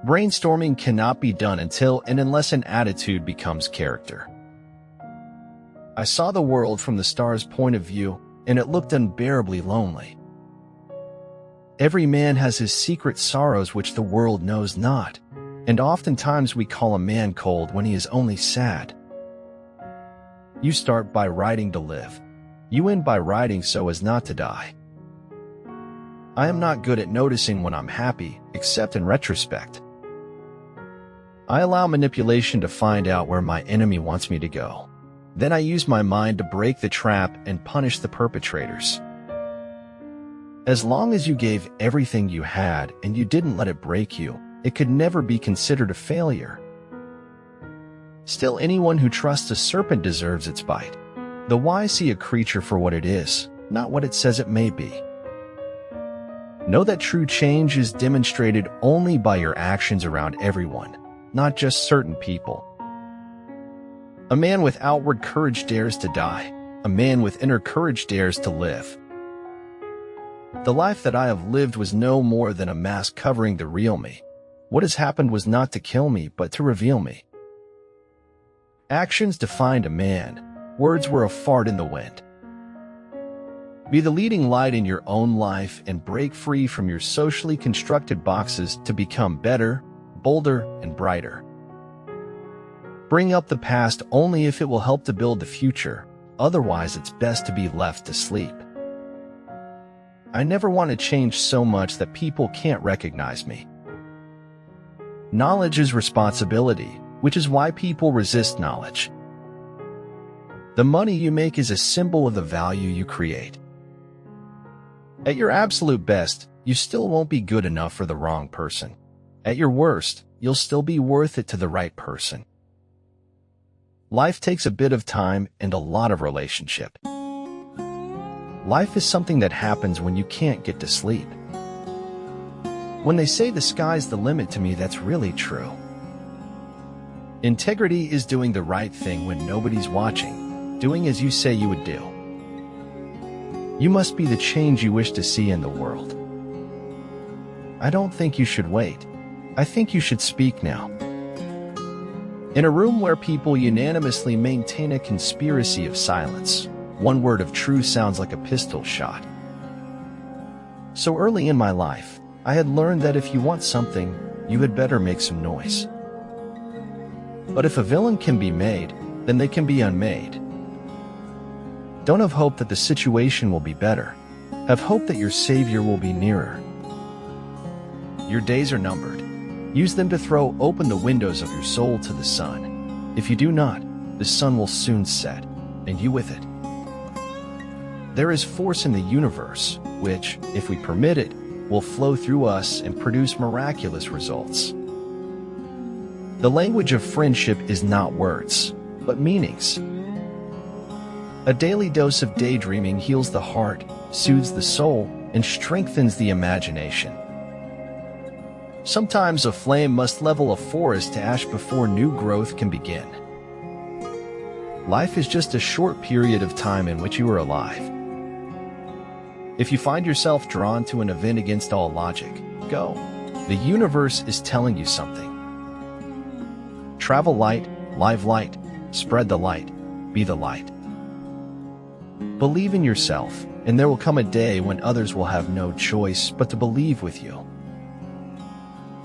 Brainstorming cannot be done until and unless an attitude becomes character. I saw the world from the stars' point of view, and it looked unbearably lonely. Every man has his secret sorrows which the world knows not, and oftentimes we call a man cold when he is only sad. You start by writing to live. You end by writing so as not to die. I am not good at noticing when I'm happy, except in retrospect. I allow manipulation to find out where my enemy wants me to go. Then I use my mind to break the trap and punish the perpetrators. As long as you gave everything you had and you didn't let it break you, it could never be considered a failure. Still, anyone who trusts a serpent deserves its bite. The wise see a creature for what it is, not what it says it may be. Know that true change is demonstrated only by your actions around everyone, not just certain people. A man with outward courage dares to die. A man with inner courage dares to live. The life that I have lived was no more than a mask covering the real me. What has happened was not to kill me, but to reveal me. Actions defined a man. Words were a fart in the wind. Be the leading light in your own life and break free from your socially constructed boxes to become better, bolder, and brighter. Bring up the past only if it will help to build the future, otherwise it's best to be left to sleep. I never want to change so much that people can't recognize me. Knowledge is responsibility, which is why people resist knowledge. The money you make is a symbol of the value you create. At your absolute best, you still won't be good enough for the wrong person. At your worst, you'll still be worth it to the right person. Life takes a bit of time and a lot of relationship. Life is something that happens when you can't get to sleep. When they say the sky's the limit to me, that's really true. Integrity is doing the right thing when nobody's watching, doing as you say you would do. You must be the change you wish to see in the world. I don't think you should wait. I think you should speak now. In a room where people unanimously maintain a conspiracy of silence, one word of truth sounds like a pistol shot. So early in my life, I had learned that if you want something, you had better make some noise. But if a villain can be made, then they can be unmade. Don't have hope that the situation will be better. Have hope that your savior will be nearer. Your days are numbered. Use them to throw open the windows of your soul to the sun. If you do not, the sun will soon set, and you with it. There is force in the universe, which, if we permit it, will flow through us and produce miraculous results. The language of friendship is not words, but meanings. A daily dose of daydreaming heals the heart, soothes the soul, and strengthens the imagination. Sometimes a flame must level a forest to ash before new growth can begin. Life is just a short period of time in which you are alive. If you find yourself drawn to an event against all logic, go. The universe is telling you something. Travel light, live light, spread the light, be the light. Believe in yourself, and there will come a day when others will have no choice but to believe with you.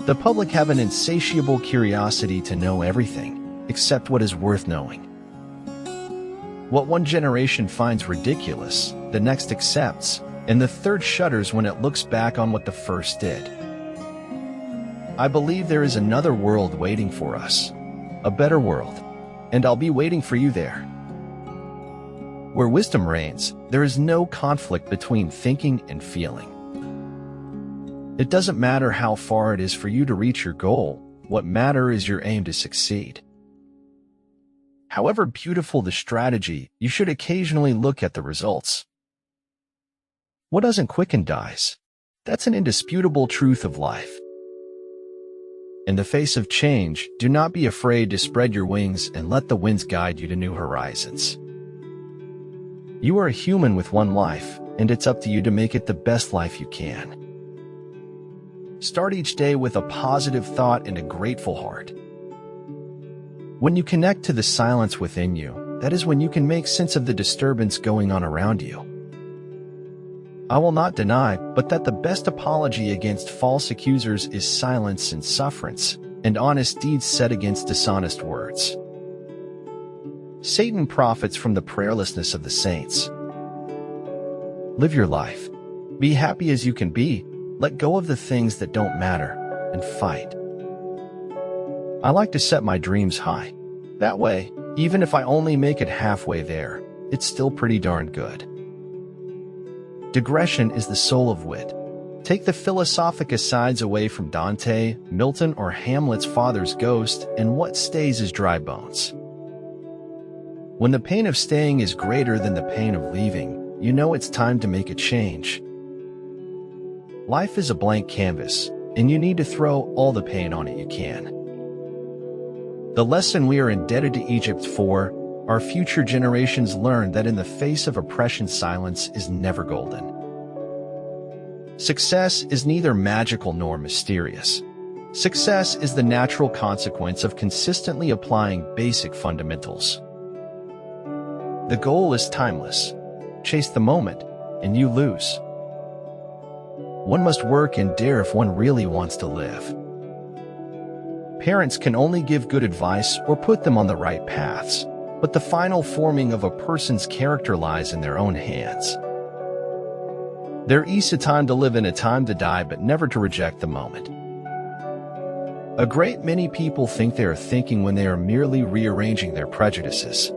The public have an insatiable curiosity to know everything, except what is worth knowing. What one generation finds ridiculous, the next accepts, and the third shudders when it looks back on what the first did. I believe there is another world waiting for us, a better world, and I'll be waiting for you there. Where wisdom reigns, there is no conflict between thinking and feeling. It doesn't matter how far it is for you to reach your goal. What matters is your aim to succeed. However beautiful the strategy, you should occasionally look at the results. What doesn't quicken dies. That's an indisputable truth of life. In the face of change, do not be afraid to spread your wings and let the winds guide you to new horizons. You are a human with one life, and it's up to you to make it the best life you can. Start each day with a positive thought and a grateful heart. When you connect to the silence within you, that is when you can make sense of the disturbance going on around you. I will not deny, but that the best apology against false accusers is silence and sufferance, and honest deeds said against dishonest words. Satan profits from the prayerlessness of the saints. Live your life. Be happy as you can be, let go of the things that don't matter, and fight. I like to set my dreams high. That way, even if I only make it halfway there, it's still pretty darn good. Digression is the soul of wit. Take the philosophic asides away from Dante, Milton, or Hamlet's father's ghost, and what stays is dry bones. When the pain of staying is greater than the pain of leaving, you know it's time to make a change. Life is a blank canvas, and you need to throw all the paint on it you can. The lesson we are indebted to Egypt for, our future generations learned that in the face of oppression, silence is never golden. Success is neither magical nor mysterious. Success is the natural consequence of consistently applying basic fundamentals. The goal is timeless. Chase the moment, and you lose. One must work and dare if one really wants to live. Parents can only give good advice or put them on the right paths, but the final forming of a person's character lies in their own hands. There is a time to live and a time to die, but never to reject the moment. A great many people think they are thinking when they are merely rearranging their prejudices.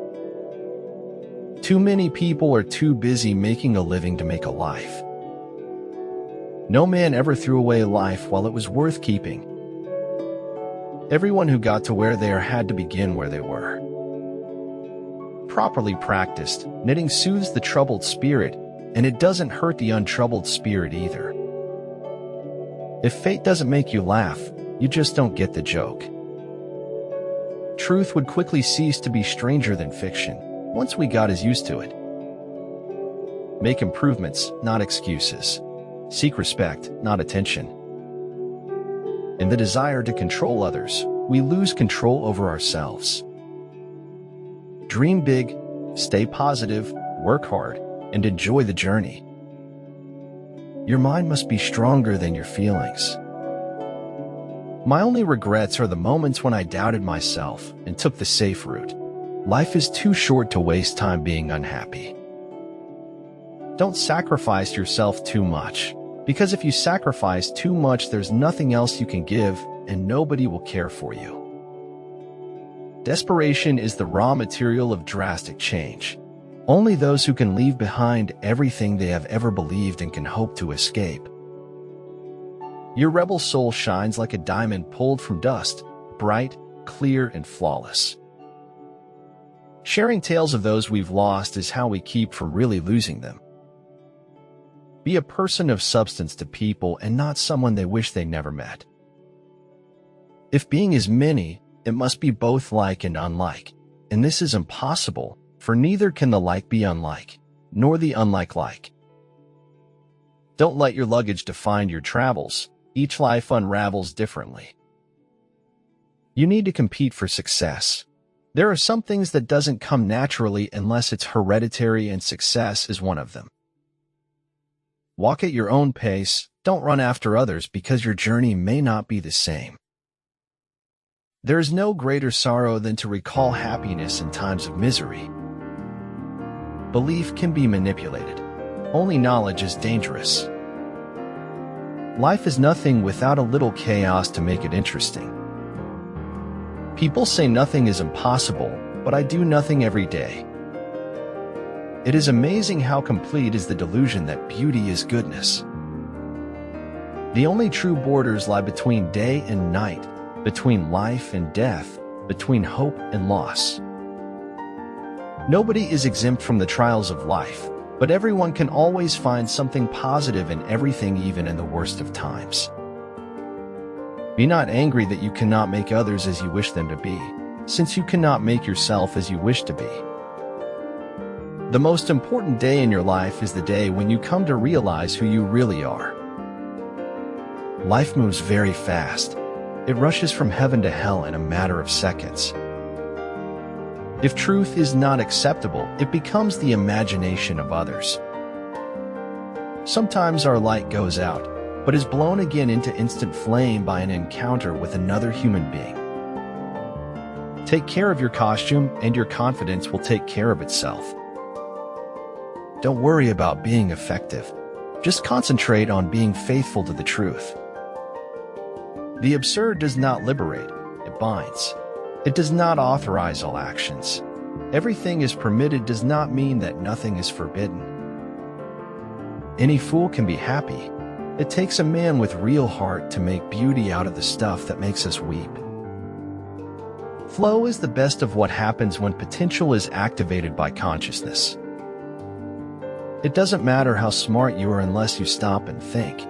Too many people are too busy making a living to make a life. No man ever threw away life while it was worth keeping. Everyone who got to where they are had to begin where they were. Properly practiced, knitting soothes the troubled spirit, and it doesn't hurt the untroubled spirit either. If fate doesn't make you laugh, you just don't get the joke. Truth would quickly cease to be stranger than fiction, once we got as used to it. Make improvements, not excuses. Seek respect, not attention. In the desire to control others, we lose control over ourselves. Dream big, stay positive, work hard, and enjoy the journey. Your mind must be stronger than your feelings. My only regrets are the moments when I doubted myself and took the safe route. Life is too short to waste time being unhappy. Don't sacrifice yourself too much, because if you sacrifice too much, there's nothing else you can give, and nobody will care for you. Desperation is the raw material of drastic change. Only those who can leave behind everything they have ever believed and can hope to escape. Your rebel soul shines like a diamond pulled from dust, bright, clear, and flawless. Sharing tales of those we've lost is how we keep from really losing them. Be a person of substance to people and not someone they wish they never met. If being is many, it must be both like and unlike, and this is impossible, for neither can the like be unlike, nor the unlike like. Don't let your luggage define your travels. Each life unravels differently. You need to compete for success. There are some things that doesn't come naturally unless it's hereditary, and success is one of them. Walk at your own pace, don't run after others because your journey may not be the same. There is no greater sorrow than to recall happiness in times of misery. Belief can be manipulated. Only knowledge is dangerous. Life is nothing without a little chaos to make it interesting. People say nothing is impossible, but I do nothing every day. It is amazing how complete is the delusion that beauty is goodness. The only true borders lie between day and night, between life and death, between hope and loss. Nobody is exempt from the trials of life, but everyone can always find something positive in everything, even in the worst of times. Be not angry that you cannot make others as you wish them to be, since you cannot make yourself as you wish to be. The most important day in your life is the day when you come to realize who you really are. Life moves very fast. It rushes from heaven to hell in a matter of seconds. If truth is not acceptable, it becomes the imagination of others. Sometimes our light goes out, but is blown again into instant flame by an encounter with another human being. Take care of your costume, and your confidence will take care of itself. Don't worry about being effective. Just concentrate on being faithful to the truth. The absurd does not liberate, it binds. It does not authorize all actions. Everything is permitted does not mean that nothing is forbidden. Any fool can be happy. It takes a man with real heart to make beauty out of the stuff that makes us weep. Flow is the best of what happens when potential is activated by consciousness. It doesn't matter how smart you are unless you stop and think.